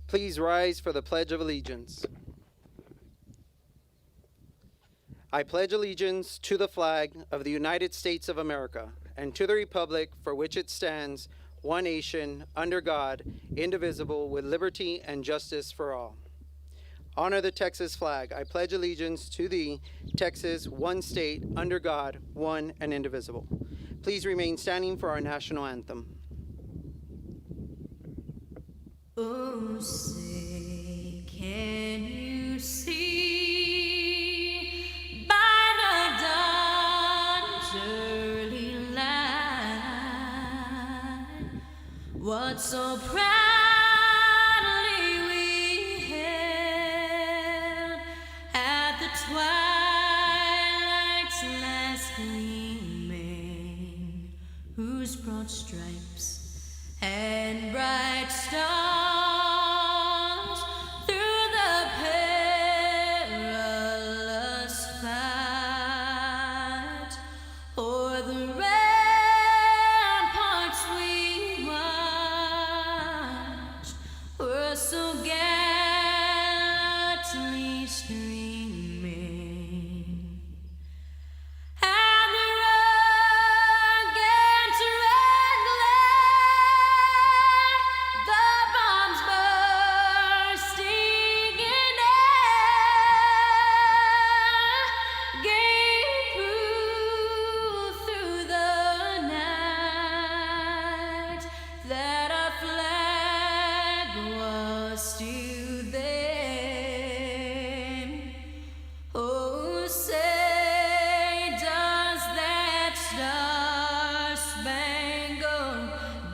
Please rise for the Pledge of Allegiance. I pledge allegiance to the flag of the United States of America and to the republic for which it stands, one nation, under God, indivisible, with liberty and justice for all. Honor the Texas flag. I pledge allegiance to thee, Texas, one state, under God, one and indivisible. Please remain standing for our national anthem. Oh, say, can you see by the dawn's early light what so proudly we hailed at the twilight's last gleaming, whose broad stripes and bright stars through the perilous fight o'er the ramparts we watched were so gallantly streaming. And the rugged red glare, the bombs bursting in air, gave proof through the night that our flag was still there. Oh, say, does that star-spangled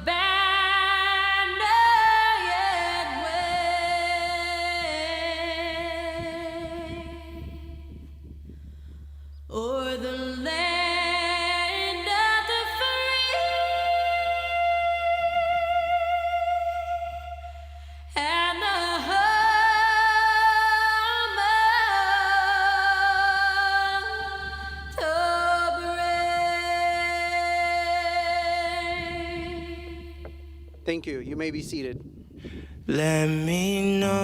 banner yet wave o'er the land of the free and the home of the brave? Thank you. You may be seated. Let me know.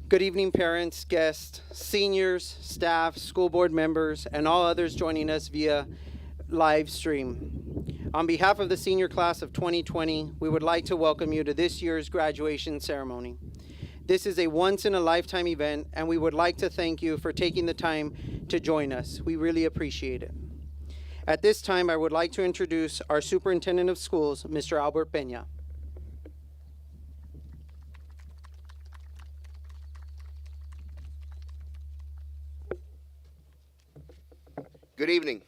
Good evening, parents, guests, seniors, staff, school board members, and all others joining us via live stream. On behalf of the senior class of 2020, we would like to welcome you to this year's graduation ceremony. This is a once-in-a-lifetime event, and we would like to thank you for taking the time to join us. We really appreciate it. At this time, I would like to introduce our Superintendent of Schools, Mr. Albert Peña. Good evening.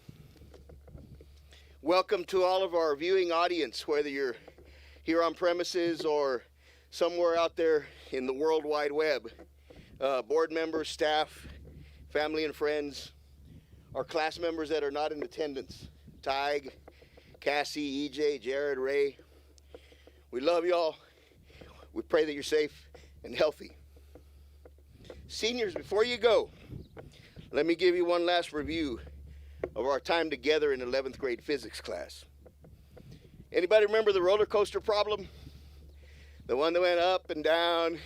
Welcome to all of our viewing audience, whether you're here on premises or somewhere out there in the World Wide Web. Board members, staff, family and friends, our class members that are not in attendance, Tig, Cassie, EJ, Jared, Ray. We love y'all. We pray that you're safe and healthy. Seniors, before you go, let me give you one last review of our time together in 11th grade physics class. Anybody remember the roller coaster problem? The one that went up and down.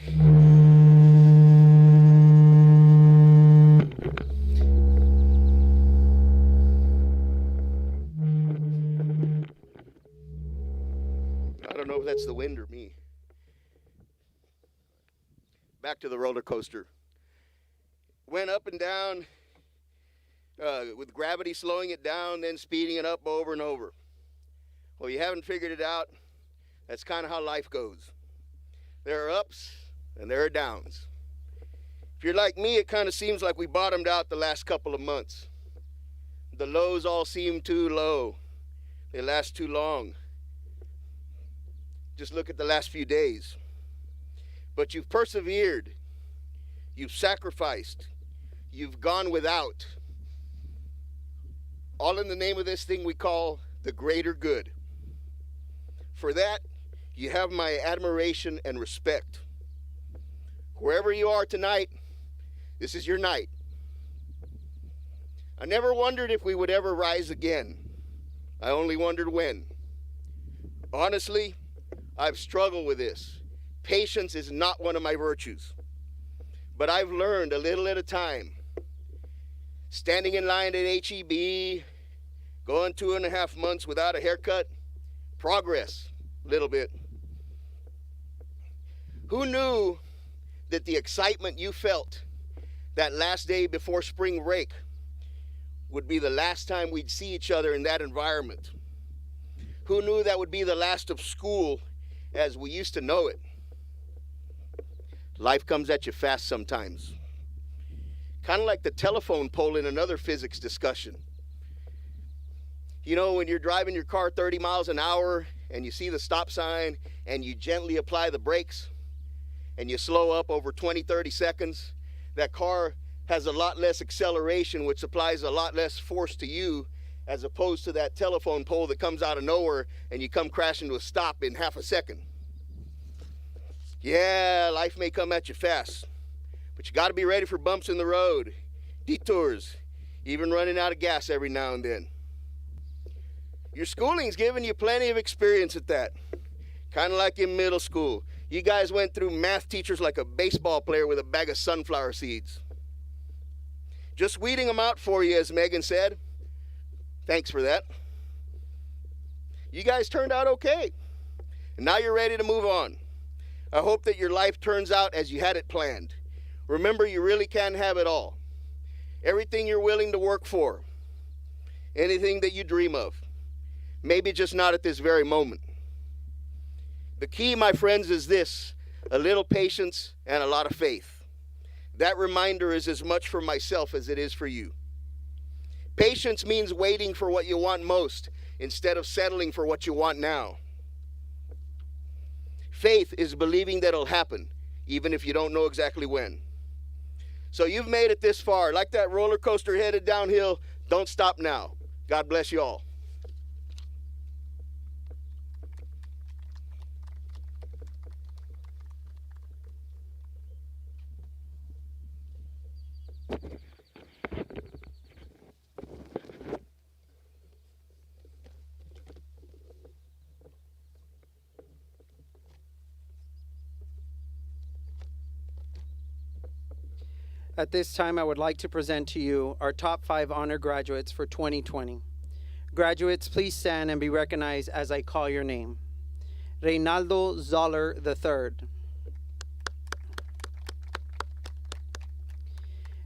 I don't know if that's the wind or me. Back to the roller coaster. Went up and down. With gravity slowing it down, then speeding it up over and over. Well, you haven't figured it out. That's kind of how life goes. There are ups and there are downs. If you're like me, it kind of seems like we bottomed out the last couple of months. The lows all seem too low. They last too long. Just look at the last few days. But you've persevered. You've sacrificed. You've gone without. All in the name of this thing we call the greater good. For that, you have my admiration and respect. Wherever you are tonight, this is your night. I never wondered if we would ever rise again. I only wondered when. Honestly, I've struggled with this. patience is not one of my virtues. But I've learned a little at a time. Standing in line at HEB, going 2.5 months without a haircut, progress, a little bit. Who knew that the excitement you felt that last day before spring break would be the last time we'd see each other in that environment? Who knew that would be the last of school as we used to know it? Life comes at you fast sometimes. Kind of like the telephone pole in another physics discussion. You know, when you're driving your car 30 miles an hour and you see the stop sign and you gently apply the brakes and you slow up over 20, 30 seconds, that car has a lot less acceleration, which applies a lot less force to you, as opposed to that telephone pole that comes out of nowhere and you come crashing to a stop in half a second. Yeah, life may come at you fast, but you got to be ready for bumps in the road, detours, even running out of gas every now and then. Your schooling's given you plenty of experience at that. Kind of like in middle school. You guys went through math teachers like a baseball player with a bag of sunflower seeds. Just weeding them out for you, as Megan said. Thanks for that. You guys turned out okay. And now you're ready to move on. I hope that your life turns out as you had it planned. Remember, you really can have it all. Everything you're willing to work for. Anything that you dream of. Maybe just not at this very moment. The key, my friends, is this: a little patience and a lot of faith. That reminder is as much for myself as it is for you. Patience means waiting for what you want most instead of settling for what you want now. Faith is believing that it'll happen, even if you don't know exactly when. So you've made it this far. Like that roller coaster headed downhill, don't stop now. God bless you all. At this time, I would like to present to you our top 5 honor graduates for 2020. Graduates, please stand and be recognized as I call your name. Reynaldo Zoller III.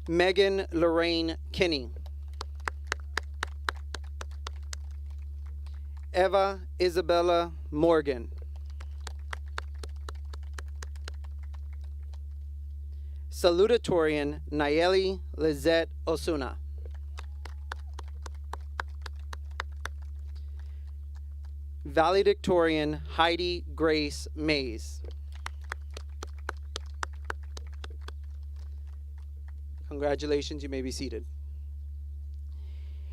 Megan Lorraine Kinney. Eva Isabella Morgan. Salutatorian Nayeli Lizette Osuna. Valedictorian Heidi Grace Mays. Congratulations, you may be seated.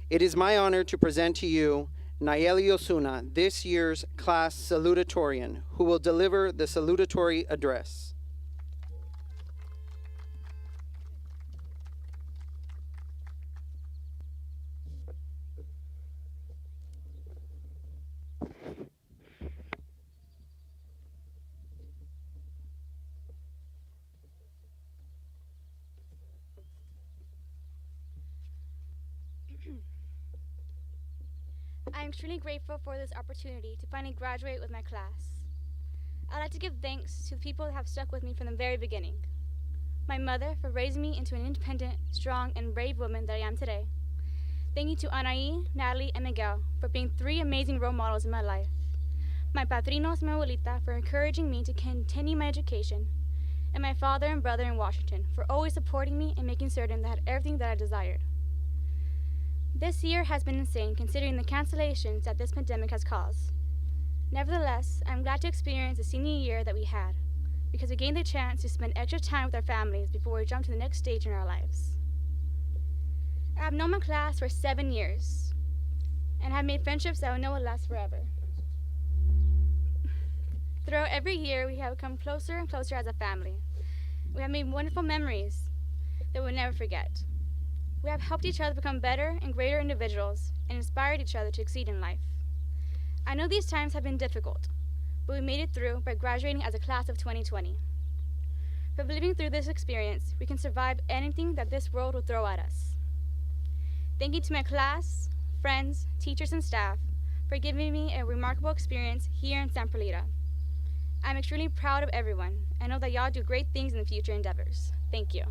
It is my honor to present to you Nayeli Osuna, this year's class salutatorian, who will deliver the salutatory address. I am extremely grateful for this opportunity to finally graduate with my class. I'd like to give thanks to the people that have stuck with me from the very beginning. My mother for raising me into an independent, strong, and brave woman that I am today. Thank you to Anaí, Natalie, and Miguel for being 3 amazing role models in my life. My padrinos and my abuelita for encouraging me to continue my education. And my father and brother in Washington for always supporting me and making certain that I had everything that I desired. This year has been insane considering the cancellations that this pandemic has caused. Nevertheless, I'm glad to experience the senior year that we had, because we gained the chance to spend extra time with our families before we jump to the next stage in our lives. I have known my class for 7 years, and have made friendships that I know will last forever. Throughout every year, we have come closer and closer as a family. We have made wonderful memories that we'll never forget. We have helped each other become better and greater individuals and inspired each other to succeed in life. I know these times have been difficult, but we made it through by graduating as a class of 2020. From living through this experience, we can survive anything that this world will throw at us. Thank you to my class, friends, teachers, and staff for giving me a remarkable experience here in San Perlita. I'm extremely proud of everyone and know that y'all do great things in the future endeavors. Thank you.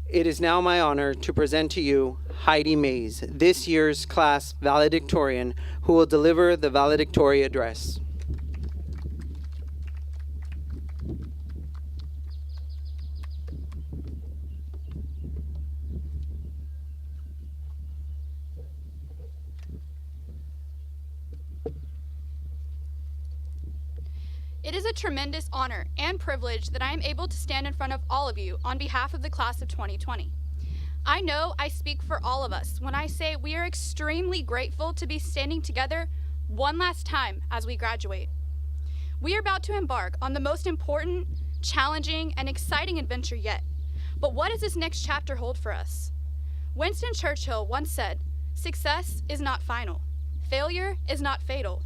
It is now my honor to present to you Heidi Mays, this year's class valedictorian, who will deliver the valedictory address. It is a tremendous honor and privilege that I am able to stand in front of all of you on behalf of the class of 2020. I know I speak for all of us when I say we are extremely grateful to be standing together one last time as we graduate. We are about to embark on the most important, challenging, and exciting adventure yet. But what does this next chapter hold for us? Winston Churchill once said, "Success is not final. Failure is not fatal.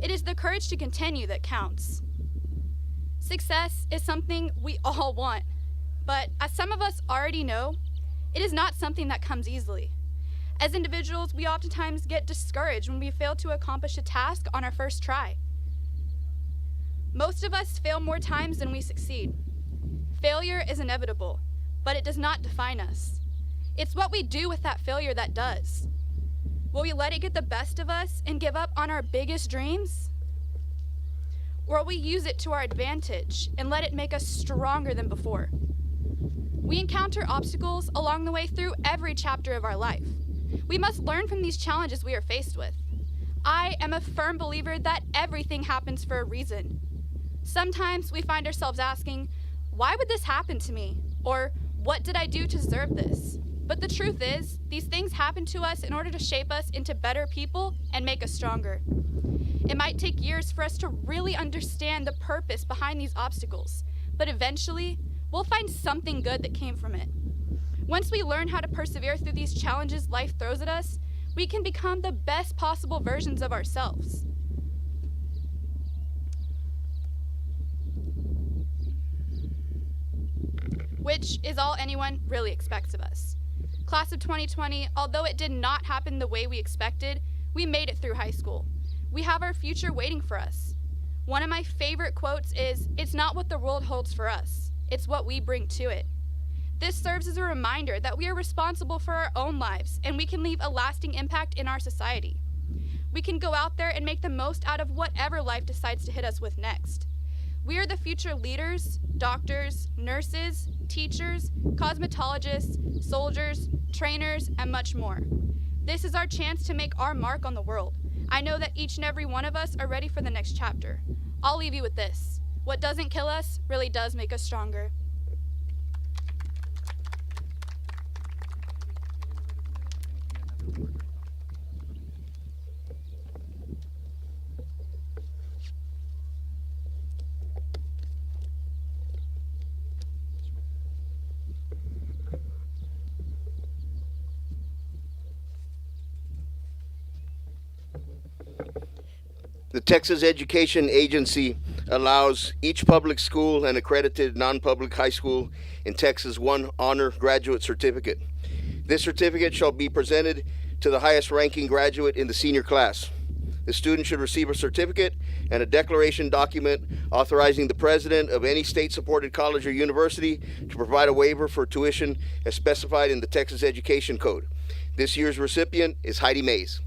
It is the courage to continue that counts." Success is something we all want, but as some of us already know, it is not something that comes easily. As individuals, we oftentimes get discouraged when we fail to accomplish a task on our first try. Most of us fail more times than we succeed. Failure is inevitable, but it does not define us. It's what we do with that failure that does. Will we let it get the best of us and give up on our biggest dreams? Or will we use it to our advantage and let it make us stronger than before? We encounter obstacles along the way through every chapter of our life. We must learn from these challenges we are faced with. I am a firm believer that everything happens for a reason. Sometimes we find ourselves asking, why would this happen to me? Or what did I do to deserve this? But the truth is, these things happen to us in order to shape us into better people and make us stronger. It might take years for us to really understand the purpose behind these obstacles, but eventually, we'll find something good that came from it. Once we learn how to persevere through these challenges life throws at us, we can become the best possible versions of ourselves. Which is all anyone really expects of us. Class of 2020, although it did not happen the way we expected, we made it through high school. We have our future waiting for us. One of my favorite quotes is, "It's not what the world holds for us, it's what we bring to it." This serves as a reminder that we are responsible for our own lives and we can leave a lasting impact in our society. We can go out there and make the most out of whatever life decides to hit us with next. We are the future leaders, doctors, nurses, teachers, cosmetologists, soldiers, trainers, and much more. This is our chance to make our mark on the world. I know that each and every one of us are ready for the next chapter. I'll leave you with this. What doesn't kill us really does make us stronger. The Texas Education Agency allows each public school and accredited non-public high school in Texas one honor graduate certificate. This certificate shall be presented to the highest ranking graduate in the senior class. The student should receive a certificate and a declaration document authorizing the president of any state-supported college or university to provide a waiver for tuition as specified in the Texas Education Code. This year's recipient is Heidi Mays.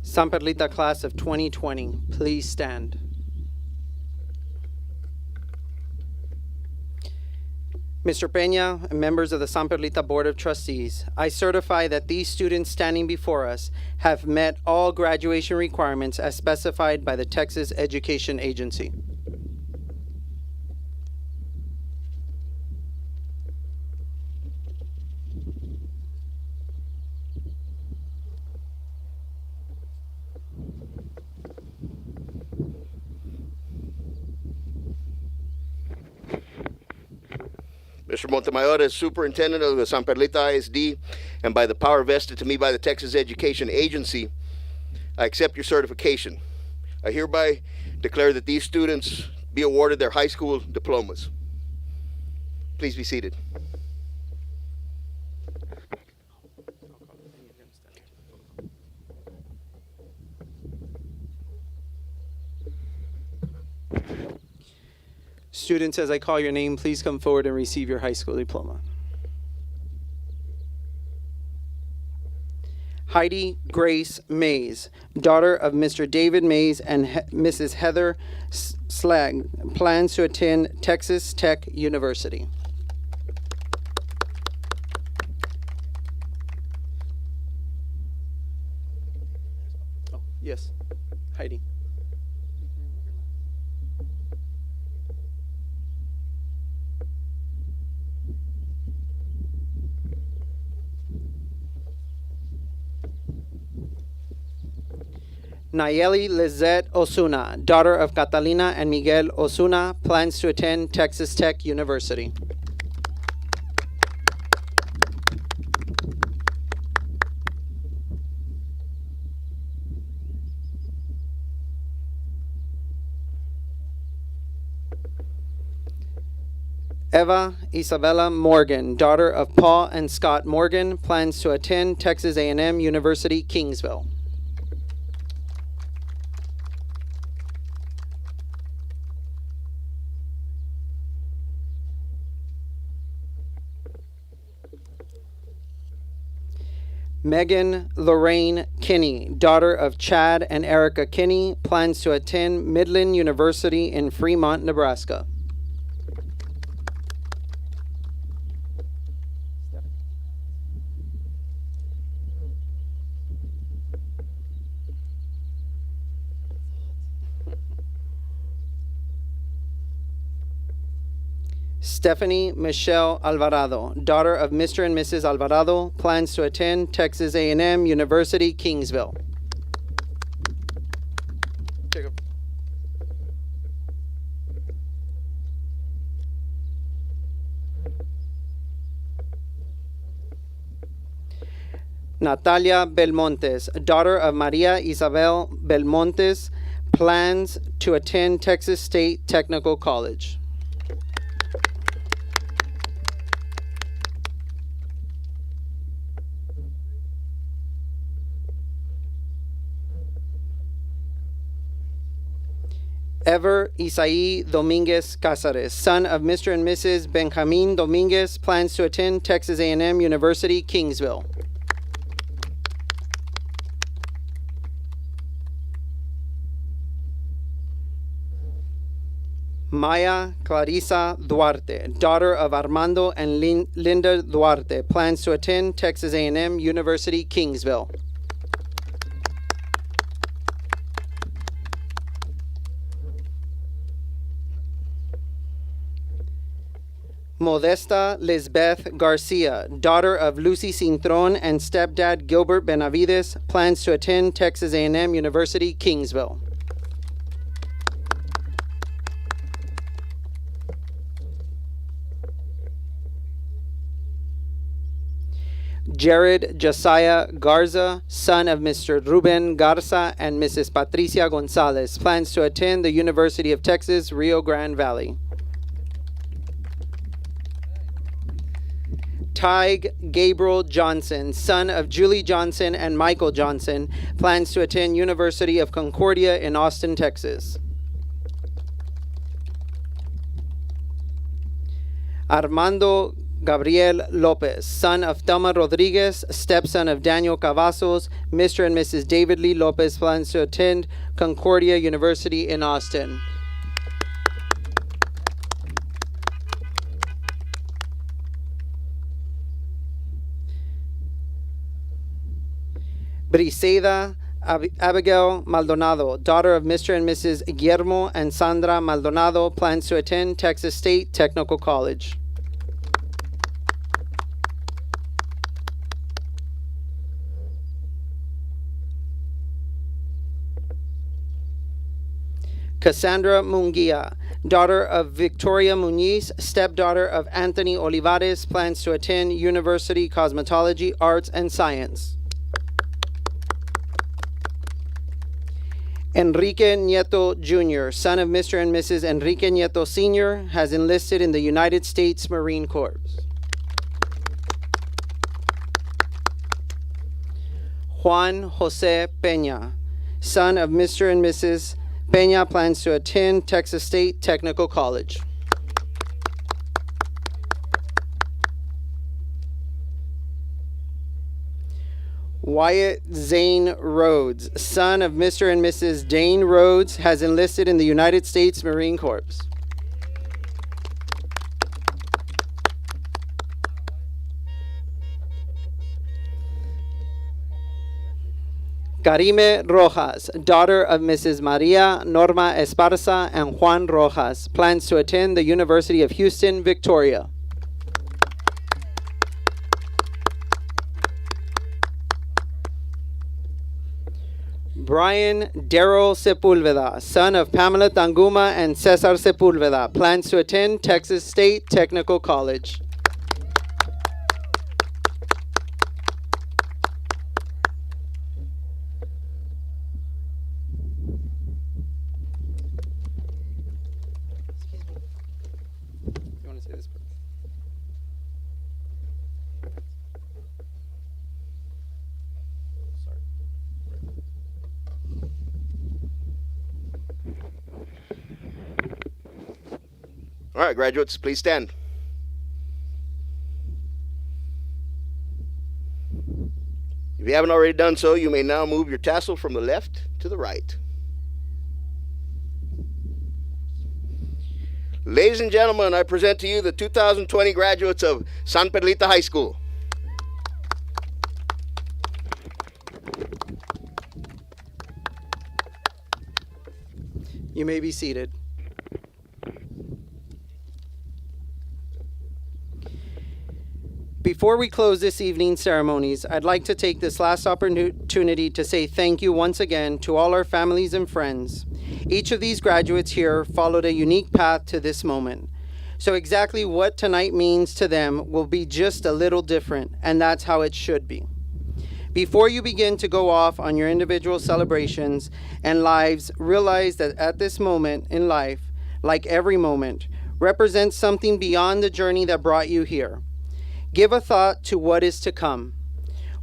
San Perlita class of 2020, please stand. Mr. Peña and members of the San Perlita Board of Trustees, I certify that these students standing before us have met all graduation requirements as specified by the Texas Education Agency. Mr. Montemayor is superintendent of the San Perlita ISD, and by the power vested to me by the Texas Education Agency, I accept your certification. I hereby declare that these students be awarded their high school diplomas. Please be seated. Students, as I call your name, please come forward and receive your high school diploma. Heidi Grace Mays, daughter of Mr. David Mays and Mrs. Heather Slag, plans to attend Texas Tech University. Oh, yes, Heidi. Nayeli Lizette Osuna, daughter of Catalina and Miguel Osuna, plans to attend Texas Tech University. Eva Isabella Morgan, daughter of Paul and Scott Morgan, plans to attend Texas A&M University, Kingsville. Megan Lorraine Kinney, daughter of Chad and Erica Kinney, plans to attend Midland University in Fremont, Nebraska. Stephanie Michelle Alvarado, daughter of Mr. and Mrs. Alvarado, plans to attend Texas A&M University, Kingsville. Natalia Belmontes, daughter of Maria Isabel Belmontes, plans to attend Texas State Technical College. Ever Isaí Dominguez Cázares, son of Mr. and Mrs. Benjamin Dominguez, plans to attend Texas A&M University, Kingsville. Maya Clarisa Duarte, daughter of Armando and Linda Duarte, plans to attend Texas A&M University, Kingsville. Modesta Lisbeth Garcia, daughter of Lucy Cintron and stepdad Gilbert Benavides, plans to attend Texas A&M University, Kingsville. Jared Josiah Garza, son of Mr. Ruben Garza and Mrs. Patricia Gonzalez, plans to attend the University of Texas, Rio Grande Valley. Tig Gabriel Johnson, son of Julie Johnson and Michael Johnson, plans to attend University of Concordia in Austin, Texas. Armando Gabriel Lopez, son of Thelma Rodriguez, stepson of Daniel Cavazos. Mr. and Mrs. David Lee Lopez plans to attend Concordia University in Austin. Briseida Abigail Maldonado, daughter of Mr. and Mrs. Guillermo and Sandra Maldonado, plans to attend Texas State Technical College. Cassandra Munguia, daughter of Victoria Muniz, stepdaughter of Anthony Olivares, plans to attend University Cosmetology, Arts, and Science. Enrique Nieto Jr., son of Mr. and Mrs. Enrique Nieto Sr., has enlisted in the United States Marine Corps. Juan Jose Peña, son of Mr. and Mrs. Peña, plans to attend Texas State Technical College. Wyatt Zane Rhodes, son of Mr. and Mrs. Dane Rhodes, has enlisted in the United States Marine Corps. Karime Rojas, daughter of Mrs. Maria Norma Esparza and Juan Rojas, plans to attend the University of Houston, Victoria. Brian Darrell Sepulveda, son of Pamela Tanguma and Cesar Sepulveda, plans to attend Texas State Technical College. You want to say this part? All right, graduates, please stand. If you haven't already done so, you may now move your tassel from the left to the right. Ladies and gentlemen, I present to you the 2020 graduates of San Perlita High School. You may be seated. Before we close this evening's ceremonies, I'd like to take this last opportunity to say thank you once again to all our families and friends. Each of these graduates here followed a unique path to this moment. So exactly what tonight means to them will be just a little different, and that's how it should be. Before you begin to go off on your individual celebrations and lives, realize that at this moment in life, like every moment, represents something beyond the journey that brought you here. Give a thought to what is to come.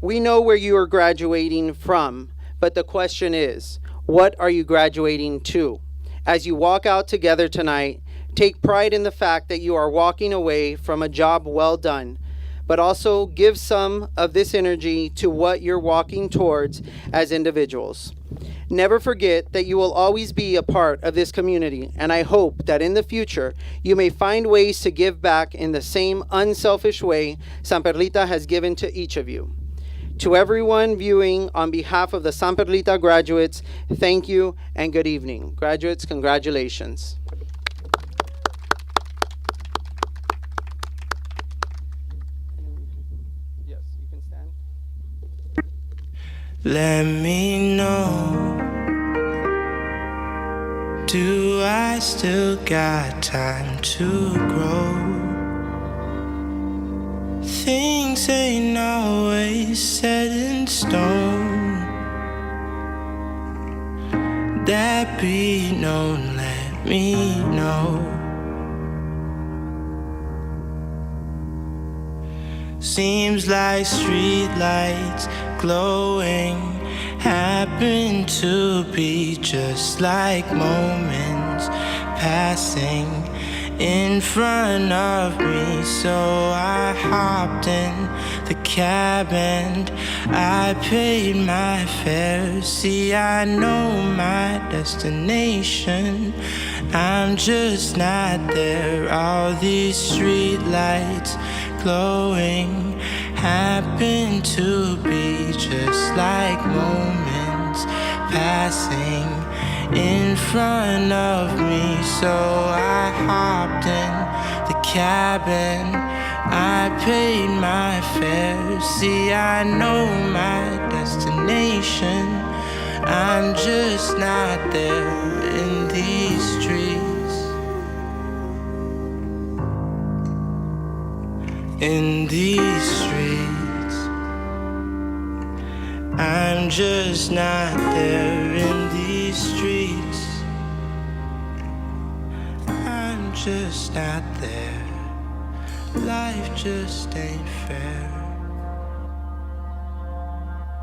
We know where you are graduating from, but the question is, what are you graduating to? As you walk out together tonight, take pride in the fact that you are walking away from a job well done, but also give some of this energy to what you're walking towards as individuals. Never forget that you will always be a part of this community, and I hope that in the future you may find ways to give back in the same unselfish way San Perlita has given to each of you. To everyone viewing, on behalf of the San Perlita graduates, thank you and good evening. Graduates, congratulations. Yes, you can stand. Let me know. Do I still got time to grow? Things ain't always set in stone. That be known, let me know. Seems like streetlights glowing happen to be just like moments passing in front of me. So I hopped in the cab and I paid my fare. See, I know my destination, I'm just not there. All these street lights glowing happen to be just like moments passing in front of me. So I hopped in the cabin, I paid my fare. See, I know my destination, I'm just not there in these streets. In these streets, I'm just not there in these streets. I'm just not there. Life just ain't fair.